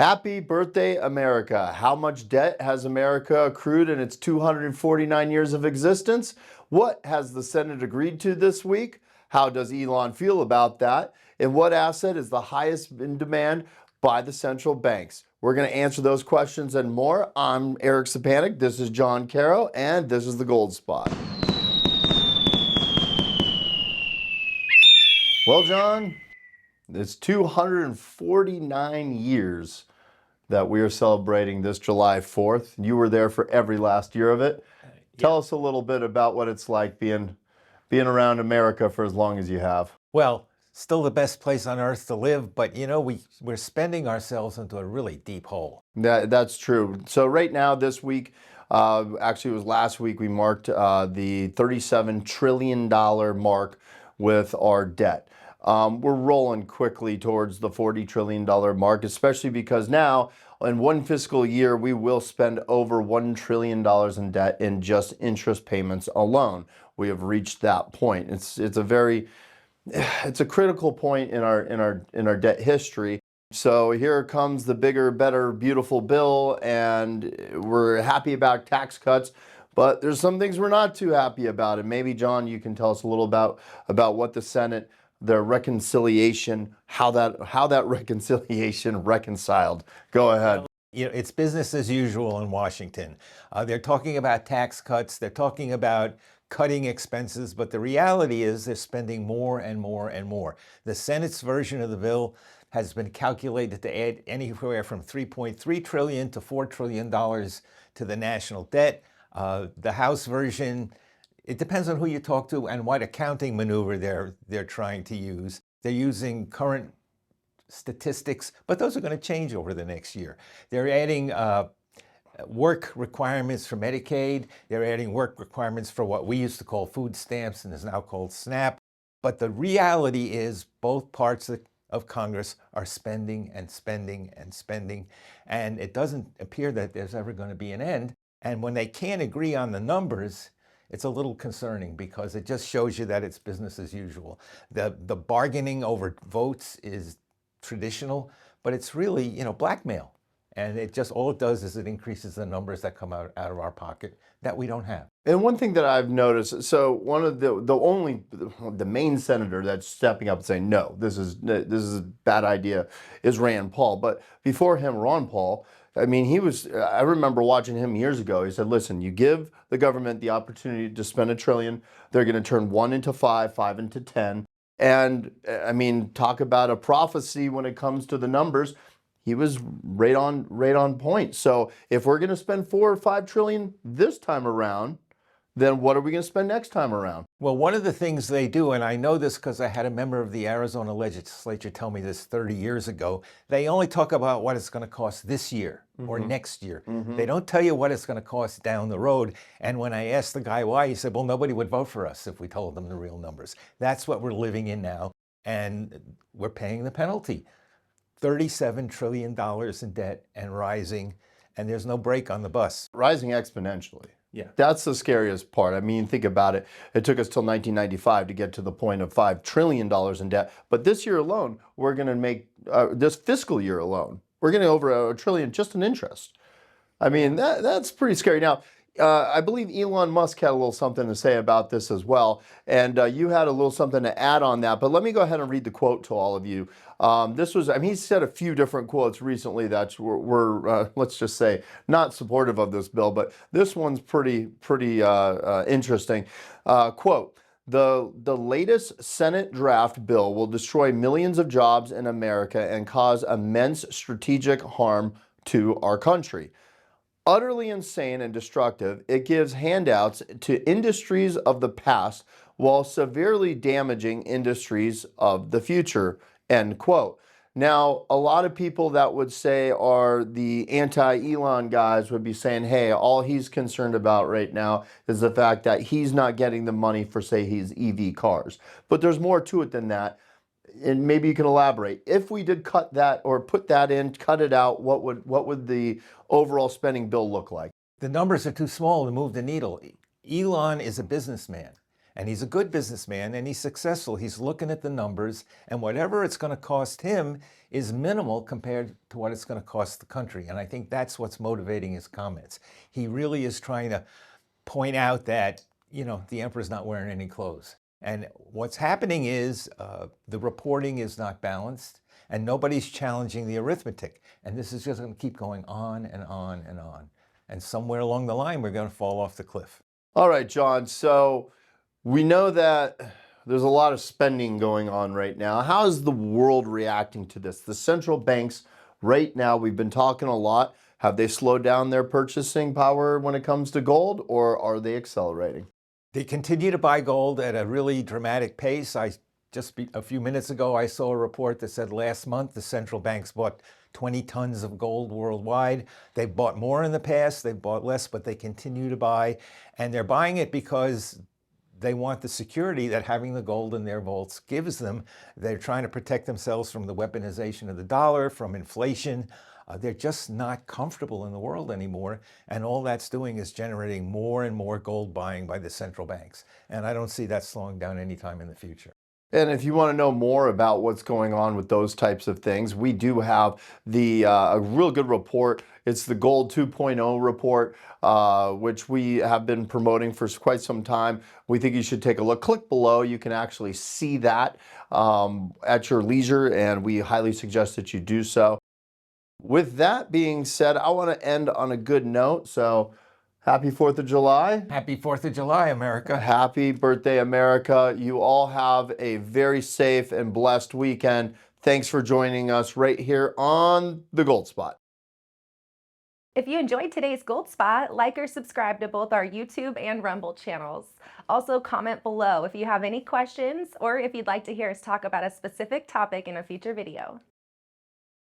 Happy birthday, America. How much debt has America accrued in its 249 years of existence? What has the Senate agreed to this week? How does Elon feel about that? And what asset is the highest in demand by the central banks? We're going to answer those questions and more. I'm Eric Sapanik. This is John Caro, and this is the Gold Spot. Well, John, it's 249 years that we are celebrating this July 4th. You were there for every last year of it. Tell us a little bit about what it's like being around America for as long as you have. Well, still the best place on earth to live, but you know, we're spending ourselves into a really deep hole. That's true. So right now, this week, actually it was last week, we marked the $37 trillion mark with our debt. We're rolling quickly towards the $40 trillion mark, especially because now in one fiscal year, we will spend over $1 trillion in debt in just interest payments alone. We have reached that point. It's a critical point in our debt history. So here comes the bigger, better, beautiful bill, and we're happy about tax cuts. But there's some things we're not too happy about. And maybe, John, you can tell us a little about what the Senate, their reconciliation, how that reconciliation reconciled. Go ahead. Well, you know, it's business as usual in Washington. They're talking about tax cuts. They're talking about cutting expenses. But the reality is they're spending more and more and more. The Senate's version of the bill has been calculated to add anywhere from $3.3 trillion to $4 trillion to the national debt. The House version, it depends on who you talk to and what accounting maneuver they're trying to use. They're using current statistics, but those are going to change over the next year. They're adding work requirements for Medicaid. They're adding work requirements for what we used to call food stamps and is now called SNAP. But the reality is both parts of Congress are spending and spending and spending, and it doesn't appear that there's ever going to be an end. And when they can't agree on the numbers, it's a little concerning because it just shows you that it's business as usual. The bargaining over votes is traditional, but it's really, you know, blackmail. And all it does is it increases the numbers that come out of our pocket that we don't have. And one thing that I've noticed, so one of the main senator that's stepping up and saying, no, this is a bad idea, is Rand Paul. But before him, Ron Paul, I mean, I remember watching him years ago. He said, listen, you give the government the opportunity to spend $1 trillion, they're going to turn 1 into 5, 5 into 10. And I mean, talk about a prophecy when it comes to the numbers. He was right on point. So if we're going to spend 4 or 5 trillion this time around, then what are we going to spend next time around? Well, one of the things they do, and I know this because I had a member of the Arizona legislature tell me this 30 years ago, they only talk about what it's going to cost this year or next year. They don't tell you what it's going to cost down the road. And when I asked the guy why, he said, well, nobody would vote for us if we told them the real numbers. That's what we're living in now, and we're paying the penalty. $37 trillion in debt and rising, and there's no break on the bus. Rising exponentially. Yeah. That's the scariest part. I mean, think about it. It took us till 1995 to get to the point of $5 trillion in debt. But this year alone, we're going to make, this fiscal year alone, we're getting over $1 trillion just in interest. I mean, that's pretty scary. Now, I believe Elon Musk had a little something to say about this as well. And you had a little something to add on that. But let me go ahead and read the quote to all of you. This was, I mean, he said a few different quotes recently that were let's just say, not supportive of this bill. But this one's pretty interesting. Quote, the latest Senate draft bill will destroy millions of jobs in America and cause immense strategic harm to our country. Utterly insane and destructive, it gives handouts to industries of the past while severely damaging industries of the future, end quote. Now, a lot of people that would say are the anti-Elon guys would be saying, hey, all he's concerned about right now is the fact that he's not getting the money for, say, his EV cars. But there's more to it than that. And maybe you can elaborate. If we did cut that or put that in, cut it out, what would the overall spending bill look like? The numbers are too small to move the needle. Elon is a businessman, And he's a good businessman and he's successful. He's looking at the numbers, and whatever it's going to cost him is minimal compared to what it's going to cost the country. And I think that's what's motivating his comments. He really is trying to point out that, the emperor's not wearing any clothes. And what's happening is the reporting is not balanced and nobody's challenging the arithmetic. And this is just going to keep going on and on and on. And somewhere along the line, we're going to fall off the cliff. All right, John. So we know that there's a lot of spending going on right now. How is the world reacting to this? The central banks right now, we've been talking a lot. Have they slowed down their purchasing power when it comes to gold, or are they accelerating? They continue to buy gold at a really dramatic pace. A few minutes ago, I saw a report that said last month the central banks bought 20 tons of gold worldwide. They bought more in the past, they bought less, but they continue to buy. And they're buying it because they want the security that having the gold in their vaults gives them. They're trying to protect themselves from the weaponization of the dollar, from inflation. They're just not comfortable in the world anymore. And all that's doing is generating more and more gold buying by the central banks. And I don't see that slowing down anytime in the future. And if you want to know more about what's going on with those types of things, we do have a real good report. It's the Gold 2.0 report, which we have been promoting for quite some time. We think you should take a look. Click below. You can actually see that at your leisure, and we highly suggest that you do so. With that being said, I want to end on a good note. So happy 4th of July. Happy 4th of July, America. Happy birthday, America. You all have a very safe and blessed weekend. Thanks for joining us right here on The Gold Spot. If you enjoyed today's Gold Spot, like or subscribe to both our YouTube and Rumble channels. Also, comment below if you have any questions or if you'd like to hear us talk about a specific topic in a future video.